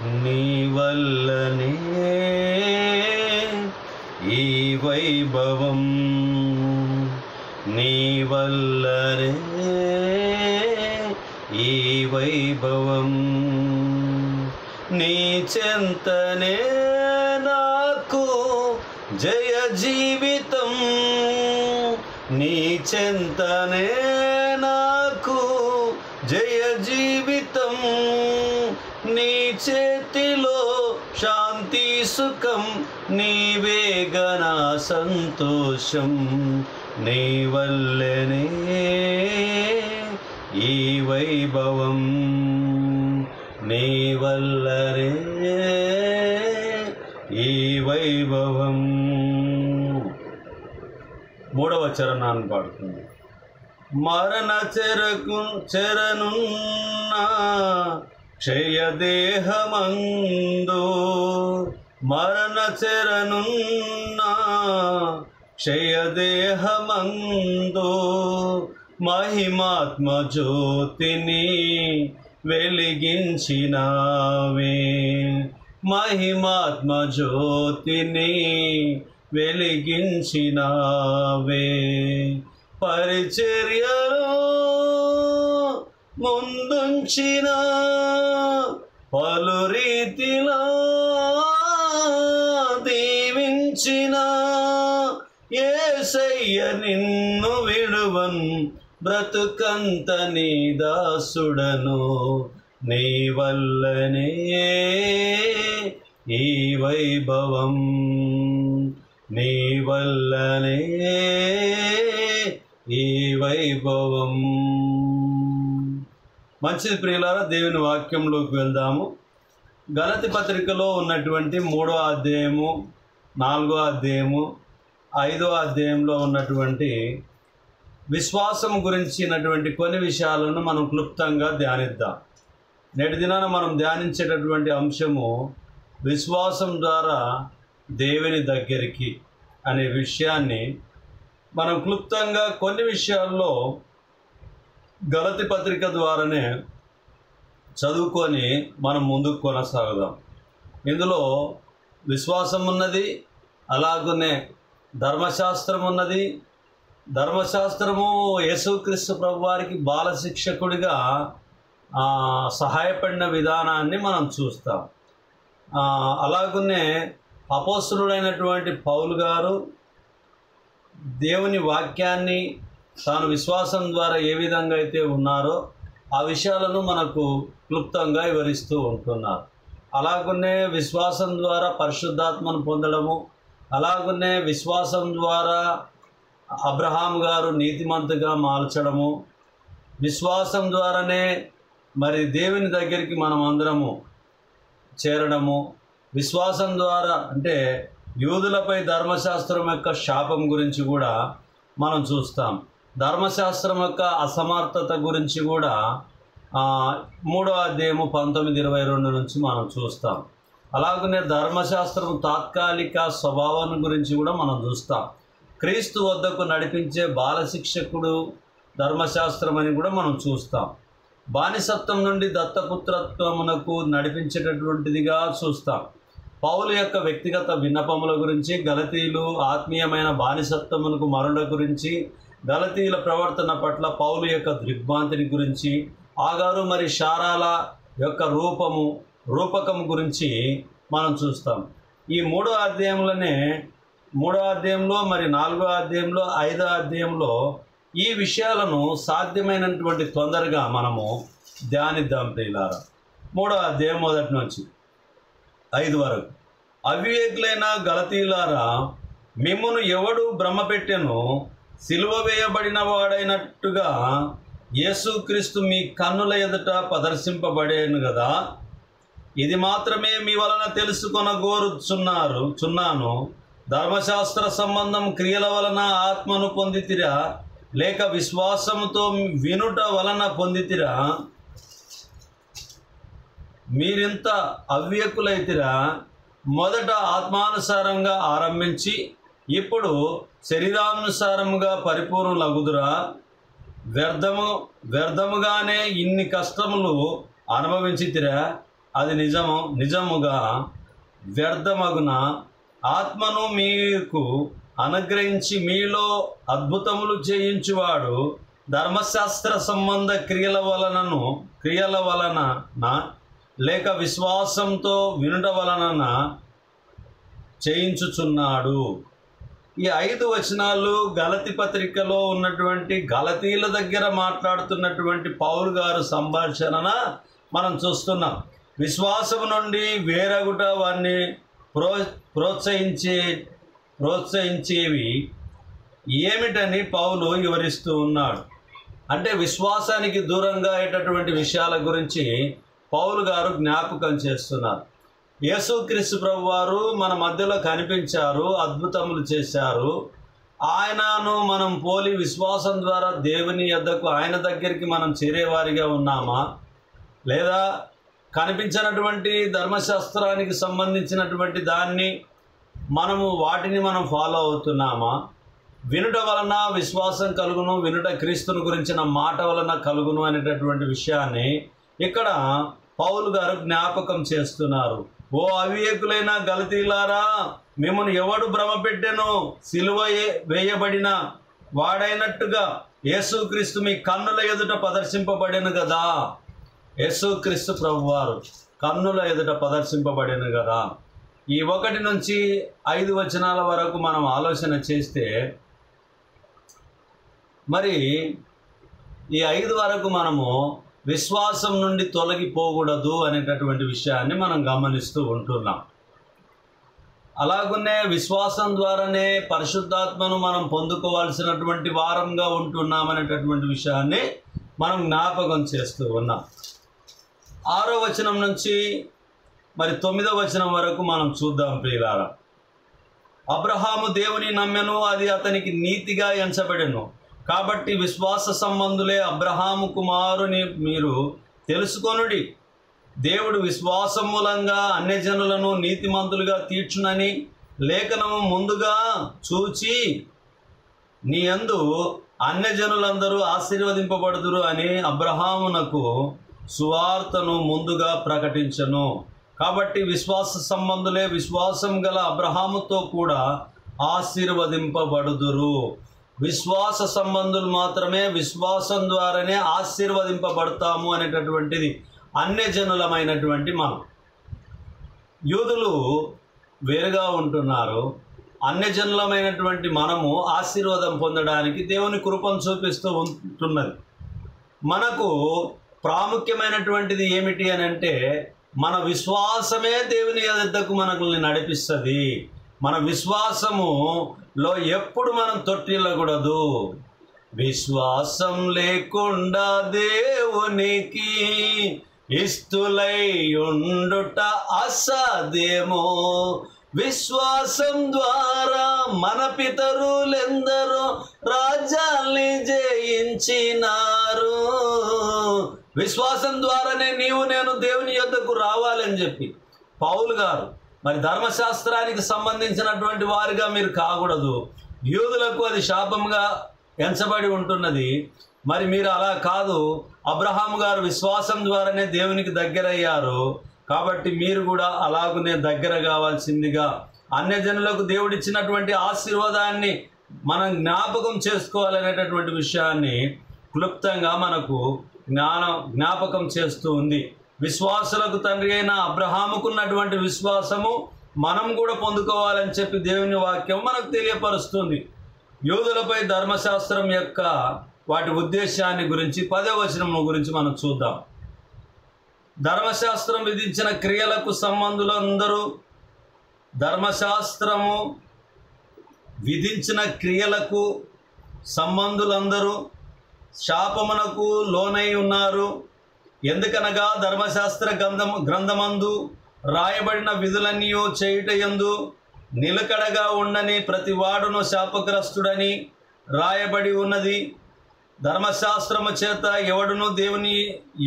నీ వల్లనే ఈ వైభవం, నీ వల్లనే ఈ వైభవం, నీ చెంతనే నాకు జయ జీవితం, నీ చెంతనే నాకు జయ జీవితం, నీ చేతిలో శాంతి సుఖం, నీవేగనా సంతోషం, నీ వల్లనే ఈ వైభవం, నీ వల్లనే ఈ వైభవం. మూడవ చరణాన్ని పాడుతుంది. మరణ చెరనున్న క్షయదేహమందు, మరణ చెరనున్న క్షయదేహమందు మహిమాత్మ జ్యోతిని వెలిగించినావే, మహిమాత్మ జ్యోతిని వెలిగించినావే, పరిచర్యలో ముందుంచిన పలు రీతిలో దీవించిన యేసయ్య నిన్ను విడువన్, బ్రతుకంత నీ దాసుడను, నీ వల్లనే ఈ వైభవం, నీ వల్లనే ఈ వైభవం. మంచిది ప్రియులారా, దేవుని వాక్యంలోకి వెళ్దాము. గలతి పత్రికలో ఉన్నటువంటి 3వ అధ్యాయము, 4వ అధ్యాయము, 5వ అధ్యాయంలో ఉన్నటువంటి విశ్వాసం గురించినటువంటి కొన్ని విషయాలను మనం క్లుప్తంగా ధ్యానిద్దాం. నేటి దినాన మనం ధ్యానించేటటువంటి అంశము విశ్వాసం ద్వారా దేవుని దగ్గరికి అనే విషయాన్ని మనం క్లుప్తంగా కొన్ని విషయాల్లో గలతి పత్రిక ద్వారానే చదువుకొని మనం ముందుకు కొనసాగుదాం. ఇందులో విశ్వాసం ఉన్నది, అలాగనే ధర్మశాస్త్రం ఉన్నది. ధర్మశాస్త్రము యేసుక్రీస్తు ప్రభువారికి బాల శిక్షకుడిగా సహాయపడిన విధానాన్ని మనం చూస్తాం. అలాగనే అపోస్తలుడైనటువంటి పౌలు గారు దేవుని వాక్యాన్ని తాను విశ్వాసం ద్వారా ఏ విధంగా అయితే ఉన్నారో ఆ విషయాలను మనకు క్లుప్తంగా వివరిస్తూ ఉంటున్నారు. అలాగనే విశ్వాసం ద్వారా పరిశుద్ధాత్మను పొందడము, అలాగనే విశ్వాసం ద్వారా అబ్రహాం గారు నీతిమంతుగా మార్చడము, విశ్వాసం ద్వారానే మరి దేవుని దగ్గరికి మనం అందరము చేరడము, విశ్వాసం ద్వారా అంటే యూదులపై ధర్మశాస్త్రం యొక్క శాపం గురించి కూడా మనం చూస్తాం. ధర్మశాస్త్రం యొక్క అసమర్థత గురించి కూడా 3వ అధ్యాయము 19-22 నుంచి మనం చూస్తాం. అలాగనే ధర్మశాస్త్రం తాత్కాలిక స్వభావాన్ని గురించి కూడా మనం చూస్తాం. క్రీస్తు వద్దకు నడిపించే బాలశిక్షకుడు ధర్మశాస్త్రం అని కూడా మనం చూస్తాం. బానిసత్వం నుండి దత్తపుత్రత్వమునకు నడిపించేటటువంటిదిగా చూస్తాం. పౌలు యొక్క వ్యక్తిగత విన్నపముల గురించి, గలతీయులు ఆత్మీయమైన బానిసత్వమునకు మరుల గురించి, గలతీయుల ప్రవర్తన పట్ల పౌలు యొక్క దిగ్భ్రాంతిని గురించి, ఆగారు మరి శారాల యొక్క రూపకం గురించి మనం చూస్తాం. ఈ 3వ అధ్యాయంలోనే 3వ అధ్యాయంలో మరి 4వ అధ్యాయంలో 5వ అధ్యాయంలో ఈ విషయాలను సాధ్యమైనటువంటి తొందరగా మనము ధ్యానిద్దాం ప్రియులారా. 3వ అధ్యాయం 1 నుంచి 5 వరకు. అవివేకులైన గలతీయులారా, మిమ్మును ఎవడు భ్రమపెట్టెను? సిలువ వేయబడిన వాడైనట్టుగా యేసుక్రీస్తు మీ కన్నుల ఎదుట ప్రదర్శింపబడేను కదా. ఇది మాత్రమే మీ వలన తెలుసుకొనగోరుచున్నాను. ధర్మశాస్త్ర సంబంధం క్రియల వలన ఆత్మను పొందితిరా, లేక విశ్వాసముతో వినుట వలన పొందితిరా? మీరింత అవ్యకులైతిరా. మొదట ఆత్మానుసారంగా ఆరంభించి ఇప్పుడు శరీరానుసారముగా పరిపూర్ణులగుదురా? వ్యర్థముగానే ఇన్ని కష్టములు అనుభవించితిరా. అది నిజముగా వ్యర్థమగున ఆత్మను మీకు అనుగ్రహించి మీలో అద్భుతములు చేయించువాడు ధర్మశాస్త్ర సంబంధ క్రియల వలన లేక విశ్వాసంతో వినుట వలన చేయించుచున్నాడు. ఈ 5 వచనాలు గలతీ పత్రికలో ఉన్నటువంటి గలతీల దగ్గర మాట్లాడుతున్నటువంటి పౌలు గారు సంభాషణ మనం చూస్తున్నాం. విశ్వాసం నుండి వేరగుట వారిని ప్రోత్సహించేవి ఏమిటని పౌలు వివరిస్తూ ఉన్నాడు. అంటే విశ్వాసానికి దూరంగా అయ్యేటటువంటి విషయాల గురించి పౌలు గారు జ్ఞాపకం చేస్తున్నారు. యేసుక్రీస్తు ప్రభువారు మన మధ్యలో కనిపించారు, అద్భుతములు చేశారు. ఆయనను మనం పోలి విశ్వాసం ద్వారా దేవుని యొద్దకు ఆయన దగ్గరికి మనం చేరేవారిగా ఉన్నామా, లేదా కనిపించినటువంటి ధర్మశాస్త్రానికి సంబంధించినటువంటి వాటిని మనం ఫాలో అవుతున్నామా? వినుట వలన విశ్వాసం కలుగును, వినుట క్రీస్తుని గురించిన మాట వలన కలుగును అనేటటువంటి విషయాన్ని ఇక్కడ పౌలు గారు జ్ఞాపకం చేస్తున్నారు. ఓ అవివేకులైన గలతీలారా, మిమ్మల్ని ఎవడు భ్రమపెట్టెనో సిలువ వేయబడిన వాడైనట్టుగా యేసుక్రీస్తు మీ కన్నుల ఎదుట ప్రదర్శింపబడెను కదా. యేసుక్రీస్తు ప్రభువారు కన్నుల ఎదుట ప్రదర్శింపబడెను కదా. ఈ 1 నుంచి 5 వచనాల వరకు మనం ఆలోచన చేస్తే, మరి ఈ 5 వరకు మనము విశ్వాసం నుండి తొలగిపోకూడదు అనేటటువంటి విషయాన్ని మనం గమనిస్తూ ఉంటున్నాం. అలాగనే విశ్వాసం ద్వారానే పరిశుద్ధాత్మను మనం పొందుకోవాల్సినటువంటి వారంగా ఉంటున్నామనేటటువంటి విషయాన్ని మనం జ్ఞాపకం చేస్తూ ఉన్నాం. 6వ వచనం నుంచి మరి 9వ వచనం వరకు మనం చూద్దాం ప్రియులారా. అబ్రహాము దేవుని నమ్మెను, అది అతనికి నీతిగా ఎంచబడెను. కాబట్టి విశ్వాస సంబంధులే అబ్రహాము కుమారుని మీరు తెలుసుకొనుడి. దేవుడు విశ్వాసం మూలంగా అన్యజనులను నీతిమంతులుగా తీర్చునని లేఖనము ముందుగా చూచి నీ యందు అన్యజనులందరూ ఆశీర్వదింపబడుదురు అని అబ్రహామునకు సువార్తను ముందుగా ప్రకటించెను. కాబట్టి విశ్వాస సంబంధులే విశ్వాసం గల అబ్రహాముతో కూడా ఆశీర్వదింపబడుదురు. విశ్వాస సంబంధులు మాత్రమే విశ్వాసం ద్వారానే ఆశీర్వదింపబడతాము అనేటటువంటిది అన్యజనులమైనటువంటి మనం. యూదులు వేరుగా ఉంటున్నారు. అన్యజనులమైనటువంటి మనము ఆశీర్వాదం పొందడానికి దేవుని కృపను చూపిస్తూ ఉంటున్నది. మనకు ప్రాముఖ్యమైనటువంటిది ఏమిటి అని అంటే, మన విశ్వాసమే దేవుని యొద్దకు మనల్ని నడిపిస్తుంది. మన విశ్వాసములో ఎప్పుడు మనం తొట్టిల్లకూడదు. విశ్వాసం లేకుండా దేవునికి ఇస్తులై ఉండుట అసాధ్యమో. విశ్వాసం ద్వారా మన పితరులెందరో రాజ్యాల్ని జయించినారు. విశ్వాసం ద్వారానే నేను దేవుని యొద్దకు రావాలని చెప్పి పౌలు గారు మరి ధర్మశాస్త్రానికి సంబంధించినటువంటి వారిగా మీరు కాకూడదు. యూదులకు అది శాపంగా ఎంచబడి ఉంటున్నది. మరి మీరు అలా కాదు. అబ్రహాము గారు విశ్వాసం ద్వారానే దేవునికి దగ్గరయ్యారు. కాబట్టి మీరు కూడా అలాగనే దగ్గర కావాల్సిందిగా అన్యజనులకు దేవుడిచ్చినటువంటి ఆశీర్వాదాన్ని మనం జ్ఞాపకం చేసుకోవాలనేటటువంటి విషయాన్ని క్లుప్తంగా మనకు జ్ఞాపకం చేస్తూ ఉంది. విశ్వాసులకు తండ్రి అయిన అబ్రహాముకున్నటువంటి విశ్వాసము మనం కూడా పొందుకోవాలని చెప్పి దేవుని వాక్యం మనకు తెలియపరుస్తుంది. యూదులపై ధర్మశాస్త్రం యొక్క వాటి ఉద్దేశాన్ని గురించి 10వ వచనం గురించి మనం చూద్దాం. ధర్మశాస్త్రం విధించిన క్రియలకు సంబంధులందరూ ధర్మశాస్త్రము విధించిన క్రియలకు సంబంధులందరూ శాపమునకు లోనై ఉన్నారు. ఎందుకనగా ధర్మశాస్త్ర గ్రంథమందు రాయబడిన విధులన్నీ చేయుటయందు నిలకడగా ఉండని ప్రతి వాడును శాపగ్రస్తుడని రాయబడి ఉన్నది. ధర్మశాస్త్రము చేత ఎవడును దేవుని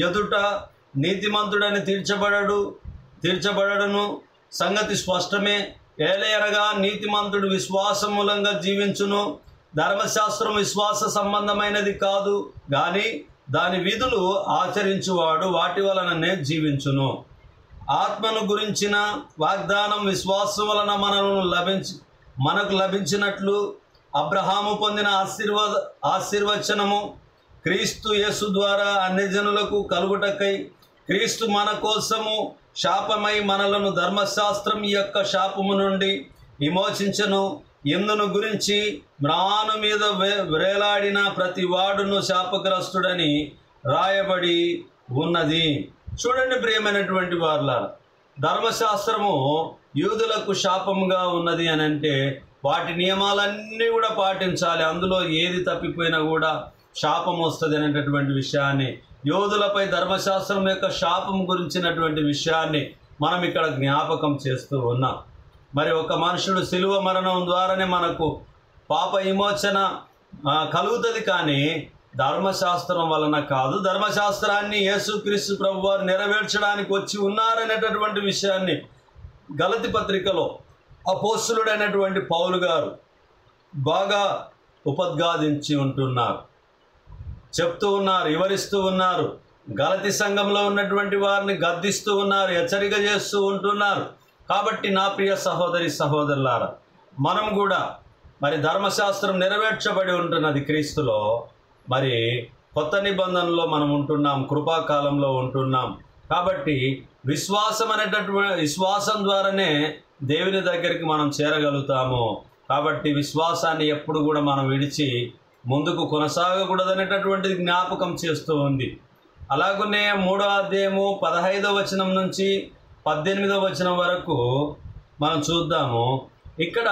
ఎదుట నీతిమంతుడని తీర్చబడను సంగతి స్పష్టమే. ఏలయనగా నీతిమంతుడు విశ్వాసం మూలంగా జీవించును. ధర్మశాస్త్రం విశ్వాస సంబంధమైనది కాదు, కానీ దాని విధులు ఆచరించువాడు వాటి వలననే జీవించును. ఆత్మను గురించిన వాగ్దానం విశ్వాసం వలన మనకు లభించినట్లు అబ్రహాము పొందిన ఆశీర్వచనము క్రీస్తు యేసు ద్వారా అన్యజనులకు కలుగుటకై క్రీస్తు మన కోసము శాపమై మనలను ధర్మశాస్త్రం యొక్క శాపము నుండి విమోచించను. ఇందును గురించి మ్రాను మీద వేలాడిన ప్రతి వాడును శాపగ్రస్తుడని రాయబడి ఉన్నది. చూడండి ప్రియమైనటువంటి వారులారా, ధర్మశాస్త్రము యూదులకు శాపముగా ఉన్నది అని అంటే వాటి నియమాలన్నీ కూడా పాటించాలి. అందులో ఏది తప్పిపోయినా కూడా శాపం వస్తుంది అనేటటువంటి విషయాన్ని, యోధులపై ధర్మశాస్త్రం యొక్క శాపం గురించినటువంటి విషయాన్ని మనం ఇక్కడ జ్ఞాపకం చేస్తూ ఉన్నాం. మరి ఒక మనుషుడు శిలువ మరణం ద్వారానే మనకు పాప విమోచన కలుగుతుంది, కానీ ధర్మశాస్త్రం వలన కాదు. ధర్మశాస్త్రాన్ని యేసుక్రీస్తు ప్రభువారు నెరవేర్చడానికి వచ్చి ఉన్నారనేటటువంటి విషయాన్ని గలతీ పత్రికలో అపోస్తలుడైనటువంటి పౌలు గారు బాగా ఉపద్ఘాతించి ఉంటున్నారు, చెప్తూ ఉన్నారు, వివరిస్తూ ఉన్నారు. గలతీ సంఘంలో ఉన్నటువంటి వారిని గద్దిస్తూ ఉన్నారు, హెచ్చరిక చేస్తూ ఉంటున్నారు. కాబట్టి నా ప్రియ సహోదరి సహోదరులారా, మనం కూడా మరి ధర్మశాస్త్రం నెరవేర్చబడి ఉంటున్నది క్రీస్తులో. మరి కొత్త నిబంధనలో మనం ఉంటున్నాం, కృపాకాలంలో ఉంటున్నాం. కాబట్టి విశ్వాసం ద్వారానే దేవుని దగ్గరికి మనం చేరగలుగుతాము. కాబట్టి విశ్వాసాన్ని ఎప్పుడు కూడా మనం విడిచి ముందుకు కొనసాగకూడదనేటటువంటిది జ్ఞాపకం చేస్తూ ఉంది. అలాగనే 3వ అధ్యాయము 15వ వచనం నుంచి 18వ వచనం వరకు మనం చూద్దాము. ఇక్కడ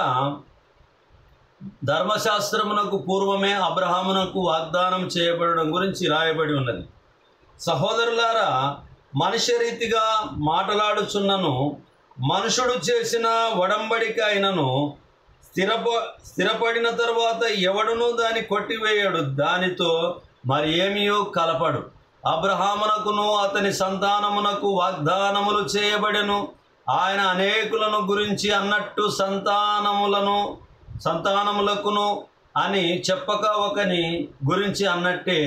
ధర్మశాస్త్రమునకు పూర్వమే అబ్రహామునకు వాగ్దానం చేయబడడం గురించి రాయబడి ఉన్నది. సహోదరులారా, మనిషి రీతిగా మాట్లాడుచున్నను మనుషుడు చేసిన ఒడంబడిక అయినను స్థిరపడిన తరువాత ఎవడునూ దాన్ని కొట్టివేయడు, దానితో మరి ఏమీయూ కలపడు. అబ్రహామునకును అతని సంతానమునకు వాగ్దానములు చేయబడెను. ఆయన అనేకులను గురించి అన్నట్టు సంతానములకును అని చెప్పక ఒకని గురించి అన్నట్టే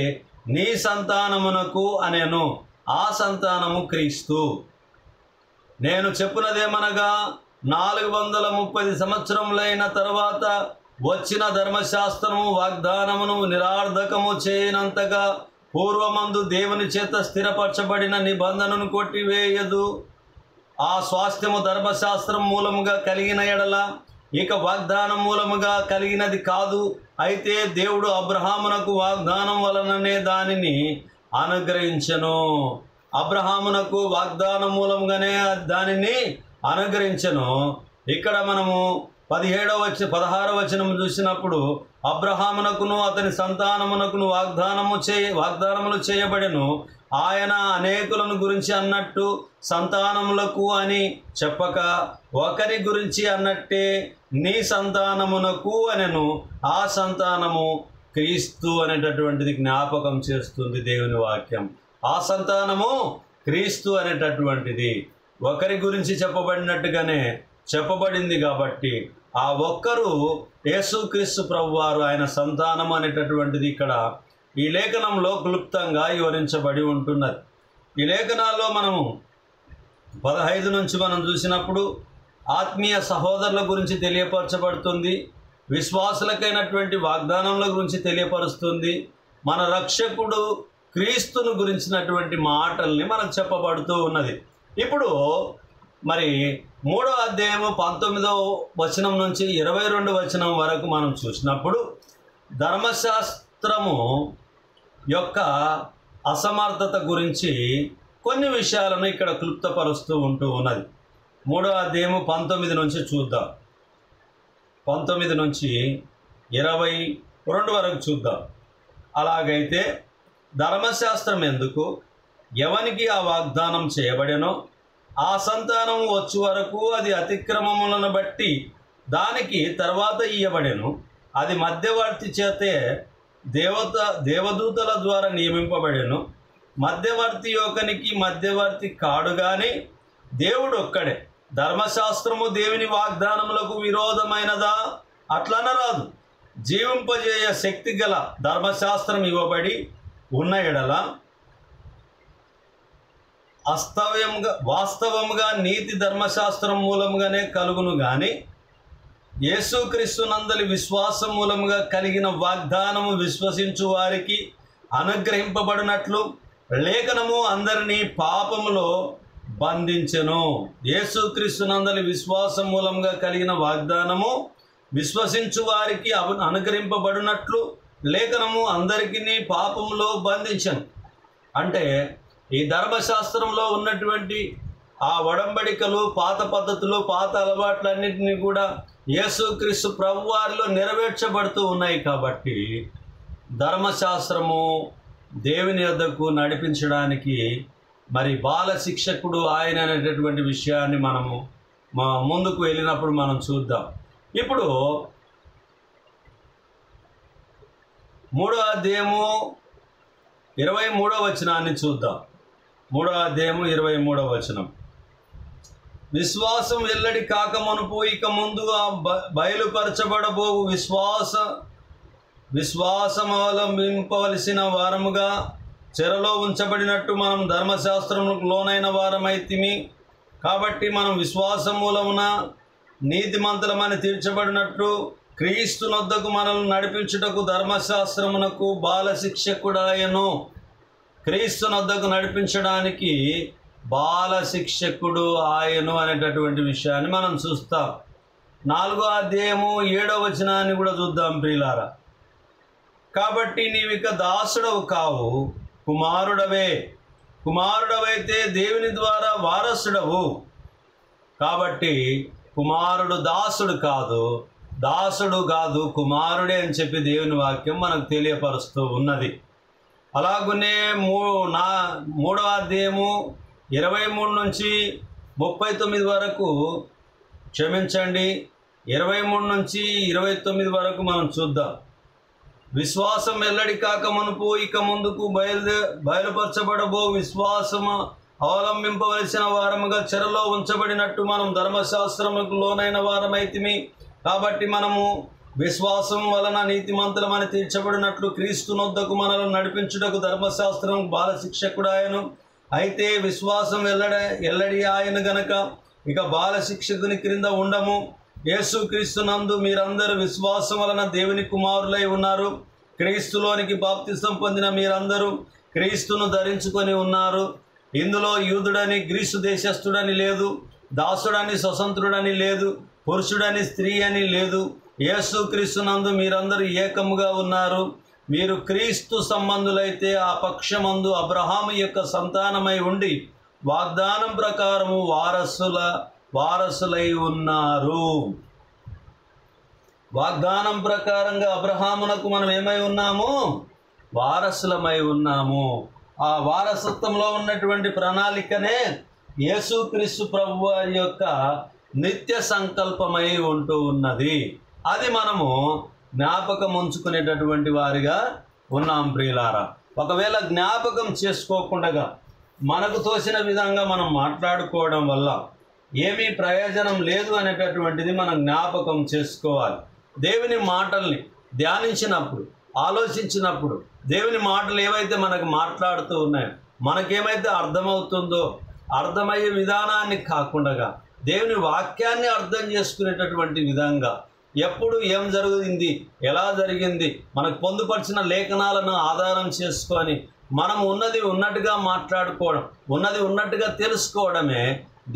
నీ సంతానమునకు అనేను. ఆ సంతానము క్రీస్తు. నేను చెప్పునదేమనగా 430 సంవత్సరములైన తర్వాత వచ్చిన ధర్మశాస్త్రము వాగ్దానమును నిరార్థకము చేయనంతగా పూర్వమందు దేవుని చేత స్థిరపరచబడిన నిబంధనను కొట్టివేయదు. ఆ స్వాస్థ్యము ధర్మశాస్త్రం మూలముగా కలిగిన ఎడల ఇక వాగ్దానం మూలముగా కలిగినది కాదు. అయితే దేవుడు అబ్రహామునకు వాగ్దానం వలననే దానిని అనుగ్రహించెను. అబ్రహామునకు వాగ్దానం మూలముగానే దానిని అనుగ్రహించెను. ఇక్కడ మనము 16వ వచనం చూసినప్పుడు అబ్రహామునకును అతని సంతానమునకును వాగ్దానములు చేయబడెను. ఆయన అనేకులను గురించి అన్నట్టు సంతానములకు అని చెప్పక ఒకరి గురించి అన్నట్టే నీ సంతానమునకు అనెను. ఆ సంతానము క్రీస్తు అనేటటువంటిది జ్ఞాపకం చేస్తుంది దేవుని వాక్యం. ఆ సంతానము క్రీస్తు అనేటటువంటిది ఒకరి గురించి చెప్పబడినట్టుగానే చెప్పబడింది. కాబట్టి ఆ ఒక్కరు యేసుక్రీస్తు ప్రభువారు, ఆయన సంతానం అనేటటువంటిది ఇక్కడ ఈ లేఖనంలో క్లుప్తంగా వివరించబడి ఉంటున్నది. ఈ లేఖనాల్లో మనము 15 నుంచి మనం చూసినప్పుడు ఆత్మీయ సహోదరుల గురించి తెలియపరచబడుతుంది, విశ్వాసులకైనటువంటి వాగ్దానముల గురించి తెలియపరుస్తుంది, మన రక్షకుడు క్రీస్తును గురించినటువంటి మాటల్ని మనకు చెప్పబడుతూ ఉన్నది. ఇప్పుడు మరి 3వ అధ్యాయము 19వ వచనం నుంచి 22వ వచనం వరకు మనం చూసినప్పుడు ధర్మశాస్త్రము యొక్క అసమర్థత గురించి కొన్ని విషయాలను ఇక్కడ క్లుప్తపరుస్తూ ఉంటూ ఉన్నది. 3వ అధ్యాయము 19 నుంచి చూద్దాం. 19 నుంచి 22 వరకు చూద్దాం. అలాగైతే ధర్మశాస్త్రం ఎందుకు, ఎవనికి ఆ వాగ్దానం చేయబడెనో ఆ సంతానం వచ్చు వరకు అది అతిక్రమములను బట్టి దానికి తర్వాత ఇయ్యబడెను. అది మధ్యవర్తి చేతే దేవదూతల ద్వారా నియమింపబడెను. మధ్యవర్తి యొక్కనికి మధ్యవర్తి కాడు గాని దేవుడు ఒక్కడే. ధర్మశాస్త్రము దేవుని వాగ్దానములకు విరోధమైనదా? అట్లనరాదు. జీవింపజేయ శక్తి గల ధర్మశాస్త్రం ఇవ్వబడి ఉన్న ఎడల వాస్తవముగా నీతి ధర్మశాస్త్రం మూలముగానే కలుగును గాని యేసుక్రీస్తు నందలి విశ్వాసం మూలముగా కలిగిన వాగ్దానము విశ్వసించు వారికి అనుగ్రహింపబడినట్లు లేఖనము అందరినీ పాపములో బంధించెను. యేసుక్రీస్తు నందలి విశ్వాసం మూలంగా కలిగిన వాగ్దానము విశ్వసించు వారికి అనుగ్రహింపబడినట్లు లేఖనము అందరికీ పాపములో బంధించెను. అంటే ఈ ధర్మశాస్త్రంలో ఉన్నటువంటి ఆ ఒడంబడికలు, పాత పద్ధతులు, పాత అలవాట్లన్నింటినీ కూడా యేసుక్రీస్తు ప్రభువారిలో నెరవేర్చబడుతూ ఉన్నాయి. కాబట్టి ధర్మశాస్త్రము దేవుని యొద్దకు నడిపించడానికి మరి బాల శిక్షకుడు ఆయన అనేటటువంటి విషయాన్ని మనము ముందుకు వెళ్ళినప్పుడు మనం చూద్దాం. ఇప్పుడు 3వ అధ్యాయము 23వ వచనాన్ని చూద్దాం. 3వ అధ్యాయము 23వ వచనం. విశ్వాసం వెల్లడి కాకమునుపు ఇక ముందు బయలుపరచబడబోవు విశ్వాసమవలంబింపవలసిన వారముగా చెరలో ఉంచబడినట్టు మనం ధర్మశాస్త్రములకు లోనైన వారమైతిమి. కాబట్టి మనం విశ్వాసం మూలమున నీతిమంతులమని తీర్చబడినట్టు క్రీస్తునొద్దకు మనల్ని నడిపించుటకు ధర్మశాస్త్రమునకు బాలశిక్షకుడాయను. క్రీస్తునొద్దకు నడిపించడానికి బాలశిక్షకుడు ఆయను అనేటటువంటి విషయాన్ని మనం చూస్తాం. 4వ అధ్యాయము 7వ వచనాన్ని కూడా చూద్దాం ప్రియులారా. కాబట్టి నీవిక దాసుడవు కావు, కుమారుడవైతే దేవుని ద్వారా వారసుడవు. కాబట్టి కుమారుడు దాసుడు కాదు, దాసుడు కాదు కుమారుడే అని చెప్పి దేవుని వాక్యం మనకు తెలియపరుస్తూ ఉన్నది. అలాగనే 3వ అధ్యాయము 23 నుంచి 39 వరకు, క్షమించండి 23 నుంచి 29 వరకు మనం చూద్దాం. విశ్వాసం వెల్లడి కాకమునుపు ఇక ముందుకు బయలుపరచబడబో విశ్వాసము అవలంబింపవలసిన వారముగా చెరలో ఉంచబడినట్టు మనం ధర్మశాస్త్రములకు లోనైన వారమైతిమి. కాబట్టి మనము విశ్వాసం వలన నీతిమంతులమని తీర్చబడినట్లు క్రీస్తునొద్దకు మనల్ని నడిపించుటకు ధర్మశాస్త్రం బాలశిక్షకుడాయను. అయితే విశ్వాసం ఎల్లడి ఆయన గనక ఇక బాలశిక్షకుని క్రింద ఉండము. యేసుక్రీస్తునందు మీరందరూ విశ్వాసం వలన దేవుని కుమారులై ఉన్నారు. క్రీస్తులోనికి బాప్తిసం పొందిన మీరందరూ క్రీస్తును ధరించుకొని ఉన్నారు. ఇందులో యూదుడని గ్రీసు దేశస్థుడని లేదు, దాసుడని స్వతంత్రుడని లేదు, పురుషుడని స్త్రీ అని లేదు. యేసుక్రీస్తునందు మీరందరూ ఏకముగా ఉన్నారు. మీరు క్రీస్తు సంబంధులైతే ఆ పక్షమందు అబ్రహాము యొక్క సంతానమై ఉండి వాగ్దానం ప్రకారము వారసులై ఉన్నారు. వాగ్దానం ప్రకారంగా అబ్రహామునకు మనం ఏమై ఉన్నాము? వారసులమై ఉన్నాము. ఆ వారసత్వంలో ఉన్నటువంటి ప్రణాళికనే యేసుక్రీస్తు ప్రభువారి యొక్క నిత్య సంకల్పమై ఉంటూ ఉన్నది. అది మనము జ్ఞాపకం ఉంచుకునేటటువంటి వారిగా ఉన్నాం ప్రియులారా. ఒకవేళ జ్ఞాపకం చేసుకోకుండా మనకు తోచిన విధంగా మనం మాట్లాడుకోవడం వల్ల ఏమీ ప్రయోజనం లేదు అనేటటువంటిది మనం జ్ఞాపకం చేసుకోవాలి. దేవుని మాటల్ని ధ్యానించినప్పుడు, ఆలోచించినప్పుడు దేవుని మాటలు ఏవైతే మనకు మాట్లాడుతూ ఉన్నాయో, మనకేమైతే అర్థమవుతుందో అర్థమయ్యే విధానాన్ని కాకుండా దేవుని వాక్యాన్ని అర్థం చేసుకునేటటువంటి విధంగా ఎప్పుడు ఏం జరుగుతుంది, ఎలా జరిగింది, మనకు పొందుపరిచిన లేఖనాలను ఆధారం చేసుకొని మనం ఉన్నది ఉన్నట్టుగా మాట్లాడుకోవడం, ఉన్నది ఉన్నట్టుగా తెలుసుకోవడమే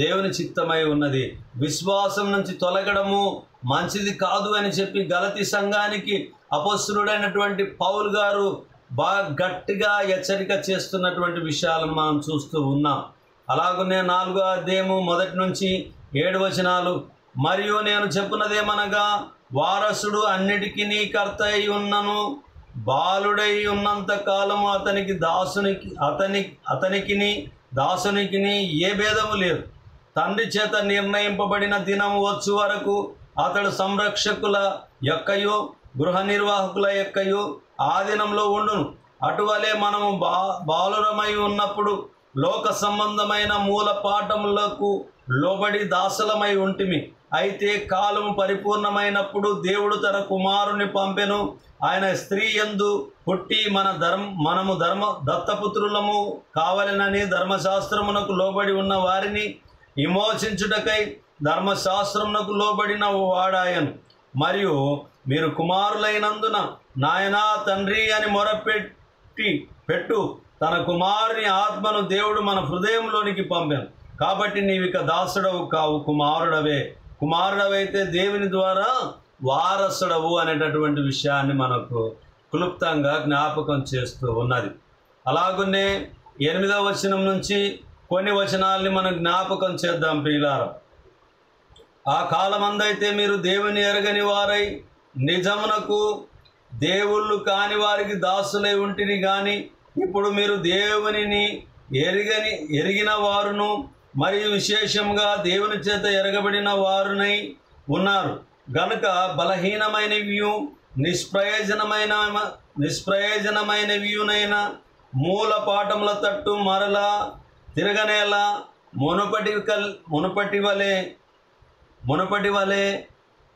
దేవుని చిత్తమై ఉన్నది. విశ్వాసం నుంచి తొలగడము మంచిది కాదు అని చెప్పి గలతీ సంఘానికి అపోస్తలుడైనటువంటి పౌలు గారు బాగా గట్టిగా హెచ్చరిక చేస్తున్నటువంటి విషయాలను మనం చూస్తూ ఉన్నాం. అలాగనే 4వ అధ్యాయము 1 నుంచి 7 వచనాలు. మరియు నేను చెప్పున్నదేమనగా వారసుడు అన్నిటికీ కర్త అయి ఉన్నను, బాలుడై ఉన్నంత కాలము అతనికి దాసునికి ఏ భేదము లేదు. తండ్రి చేత నిర్ణయింపబడిన దినము వచ్చు వరకు అతడు సంరక్షకుల యొక్కయు గృహ నిర్వాహకుల యొక్కయు ఆధీనంలో ఉండును. అటువలే మనము బాలురమై ఉన్నప్పుడు లోక సంబంధమైన మూల పాఠములకు లోబడి దాసులమై ఉంటిమి. అయితే కాలము పరిపూర్ణమైనప్పుడు దేవుడు తన కుమారుని పంపెను. ఆయన స్త్రీ యందు పుట్టి మనము దత్తపుత్రులము కావాలనని ధర్మశాస్త్రమునకు లోబడి ఉన్న వారిని విమోచించుటకై ధర్మశాస్త్రమునకు లోబడిన వాడాయను. మరియు మీరు కుమారులైనందున నాయనా తండ్రి అని పెట్టు తన కుమారుని ఆత్మను దేవుడు మన హృదయంలోనికి పంపాను. కాబట్టి నీవిక దాసుడవు కావు, కుమారుడవైతే దేవుని ద్వారా వారసుడవు అనేటటువంటి విషయాన్ని మనకు క్లుప్తంగా జ్ఞాపకం చేస్తూ ఉన్నది. అలాగునే 8వ వచనం నుంచి కొన్ని వచనాల్ని మనం జ్ఞాపకం చేద్దాం ప్రియులారా. ఆ కాలమందైతే మీరు దేవుని ఎరగని వారై నిజమునకు దేవుళ్ళు కాని వారికి దాసులై ఉంటిరి. కానీ ఇప్పుడు మీరు దేవునిని ఎరిగిన వారును మరియు విశేషంగా దేవుని చేత ఎరగబడిన వారునై ఉన్నారు గనుక బలహీనమైనవియు నిష్ప్రయోజనమైనవియునైన మూల పాఠముల తట్టు మరలా తిరగనేలా మునుపటి వలె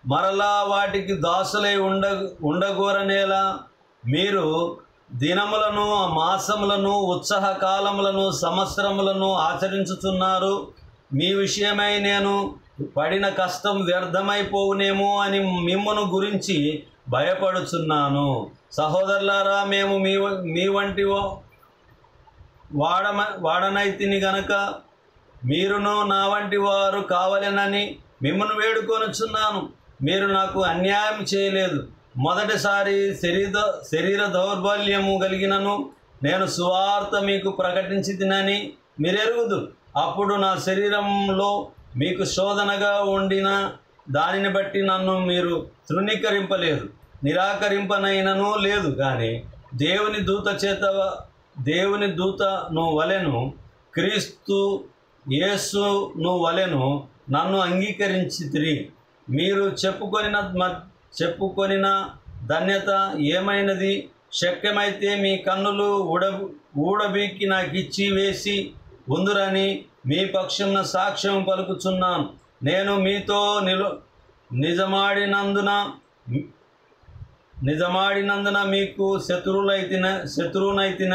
మరలా వాటికి దాసులై ఉండగోరనేలా మీరు దినములను మాసములను ఉత్సాహ కాలములను సంవత్సరములను ఆచరించుచున్నారు. మీ విషయమై నేను పడిన కష్టం వ్యర్థమైపోవునేమో అని మిమ్మును గురించి భయపడుచున్నాను. సహోదరులారా, మేము మీ వంటి వాడనైతిని గనక మీరును నా వంటి వారు కావాలనని మిమ్మల్ని వేడుకొనుచున్నాను. మీరు నాకు అన్యాయం చేయలేదు. మొదటిసారి శరీర దౌర్బల్యము కలిగినను నేను సువార్త మీకు ప్రకటించితినని మీరెరుగుదు. అప్పుడు నా శరీరంలో మీకు శోధనగా ఉండిన దానిని బట్టి నన్ను మీరు తృణీకరింపలేదు, నిరాకరింపనైనను లేదు. కానీ దేవుని దూతను వలెను క్రీస్తు యేసును వలెను నన్ను అంగీకరించితిరి. మీరు చెప్పుకొనిన ధన్యత ఏమైనది? శక్యమైతే మీ కన్నులు ఊడబీకి నాకు ఇచ్చి వేసి ఉందురని మీ పక్షమున సాక్ష్యం పలుకుచున్నాను. నేను మీతో నిజమాడినందున మీకు శత్రువునైతిన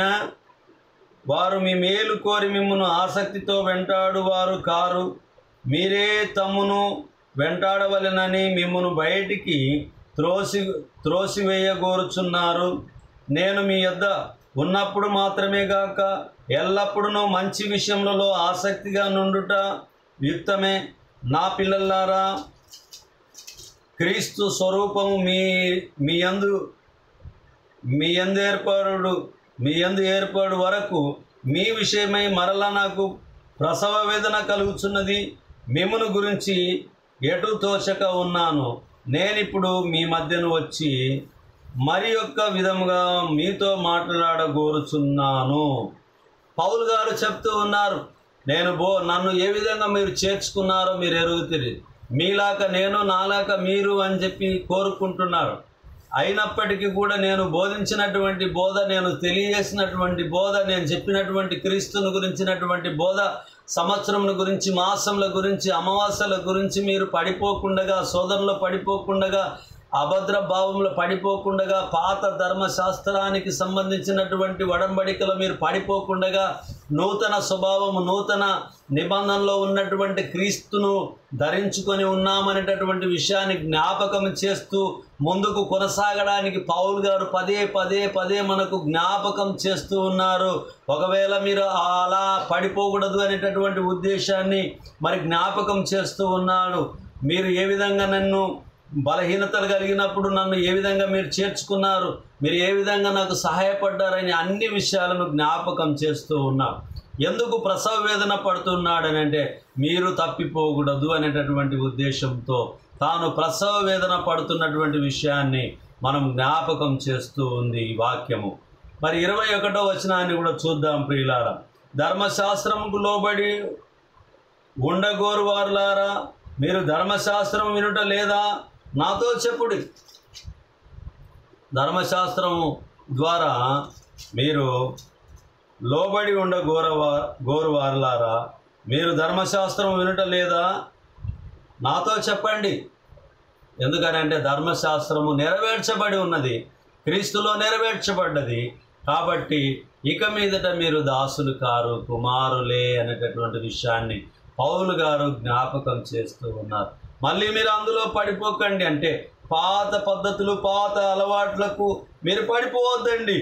వారు మీ మేలు కోరి మిమ్మును ఆసక్తితో వెంటాడువారు కారు. మీరే తమ్మును వెంటాడవలెనని మిమ్మును బయటికి త్రోసివేయగోరుచున్నారు. నేను మీ యొద్ద ఉన్నప్పుడు మాత్రమే గాక ఎల్లప్పుడూ మంచి విషయములలో ఆసక్తిగా నుండుట యుక్తమే. నా పిల్లలారా, క్రీస్తు స్వరూపము మీ యందు ఏర్పడు వరకు మీ విషయమై మరలా నాకు ప్రసవ వేదన కలుగుచున్నది. మిమ్మును గురించి ఎటు తోచక ఉన్నాను. నేనిప్పుడు మీ మధ్యను వచ్చి మరి యొక్క విధముగా మీతో మాట్లాడగోరుచున్నాను. పౌలు గారు చెప్తూ ఉన్నారు, నన్ను ఏ విధంగా మీరు చేర్చుకున్నారో మీరు ఎరుగుతుంది. మీలాక నేను, నాలాక మీరు అని చెప్పి కోరుకుంటున్నారు. అయినప్పటికీ కూడా నేను బోధించినటువంటి బోధ, నేను తెలియజేసినటువంటి బోధ, నేను చెప్పినటువంటి క్రీస్తుని గురించినటువంటి బోధ, సంవత్సరముల గురించి, మాసముల గురించి, అమావాస్యల గురించి మీరు పడిపోకుండగా, సోదరులు పడిపోకుండగా, అభద్ర భావంలో పడిపోకుండగా, పాత ధర్మశాస్త్రానికి సంబంధించినటువంటి వడంబడికలు మీరు పడిపోకుండగా, నూతన స్వభావము, నూతన నిబంధనలో ఉన్నటువంటి క్రీస్తును ధరించుకొని ఉన్నామనేటటువంటి విషయాన్ని జ్ఞాపకం చేస్తూ ముందుకు కొనసాగడానికి పౌలు గారు పదే మనకు జ్ఞాపకం చేస్తూ ఉన్నారు. ఒకవేళ మీరు అలా పడిపోకూడదు అనేటటువంటి ఉద్దేశాన్ని మరి జ్ఞాపకం చేస్తూ ఉన్నాడు. మీరు ఏ విధంగా నన్ను బలహీనతలు కలిగినప్పుడు నన్ను ఏ విధంగా మీరు చేర్చుకున్నారు, మీరు ఏ విధంగా నాకు సహాయపడ్డారని అన్ని విషయాలను జ్ఞాపకం చేస్తూ ఉన్నారు. ఎందుకు ప్రసవ వేదన పడుతున్నాడని అంటే మీరు తప్పిపోకూడదు అనేటటువంటి ఉద్దేశంతో తాను ప్రసవ వేదన పడుతున్నటువంటి విషయాన్ని మనం జ్ఞాపకం చేస్తూ ఉంది ఈ వాక్యము. మరి 21వ వచనాన్ని కూడా చూద్దాం ప్రియులారా. ధర్మశాస్త్రముకు లోబడి ఉండగోరు వారులారా, మీరు ధర్మశాస్త్రం వినుట లేదా? నాతో చెప్పుడి. ధర్మశాస్త్రము ద్వారా మీరు లోబడి గోరువారులారా, మీరు ధర్మశాస్త్రం వినుట లేదా? నాతో చెప్పండి. ఎందుకనంటే ధర్మశాస్త్రము నెరవేర్చబడి ఉన్నది, క్రీస్తులో నెరవేర్చబడ్డది. కాబట్టి ఇక మీదట మీరు దాసులు కారు, కుమారులే అనేటటువంటి విషయాన్ని పౌలు గారు జ్ఞాపకం చేస్తూ ఉన్నారు. మళ్ళీ మీరు అందులో పడిపోకండి. అంటే పాత పద్ధతులు, పాత అలవాట్లకు మీరు పడిపోవద్దండి.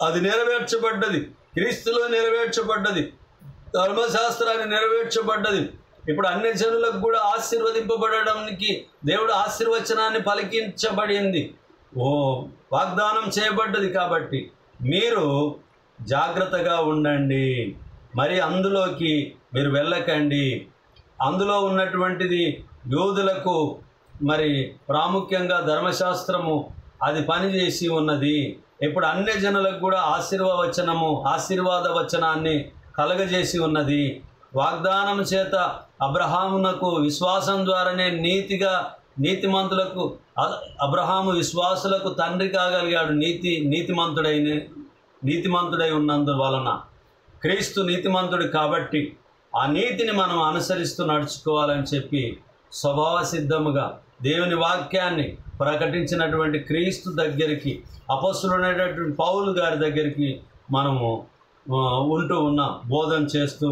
అది నెరవేర్చబడ్డది, క్రీస్తులో నెరవేర్చబడ్డది, ధర్మశాస్త్రాన్ని నెరవేర్చబడ్డది. ఇప్పుడు అన్ని జనులకు కూడా ఆశీర్వదింపబడడానికి దేవుడు ఆశీర్వచనాన్ని పలికించబడింది, వాగ్దానం చేయబడ్డది. కాబట్టి మీరు జాగ్రత్తగా ఉండండి, మరి అందులోకి మీరు వెళ్ళకండి. అందులో ఉన్నటువంటిది యూదులకు మరి ప్రాముఖ్యంగా ధర్మశాస్త్రము అది పనిచేసి ఉన్నది. ఇప్పుడు అన్ని జనులకు కూడా ఆశీర్వాద వచనాన్ని కలగజేసి ఉన్నది. వాగ్దానం చేత అబ్రహామునకు విశ్వాసం ద్వారానే నీతిమంతులకు అబ్రహాము విశ్వాసులకు తండ్రి కాగలిగాడు. నీతిమంతుడై ఉన్నందువలన క్రీస్తు నీతిమంతుడు. కాబట్టి ఆ నీతిని మనం అనుసరిస్తూ నడుచుకోవాలని చెప్పి స్వభావ సిద్ధముగా దేవుని వాక్యాన్ని ప్రకటించినటువంటి క్రీస్తు దగ్గరికి, అపొస్తలుడైనటువంటి పౌలు గారి దగ్గరికి మనము ఉంటూ ఉన్నాం, బోధన చేస్తూ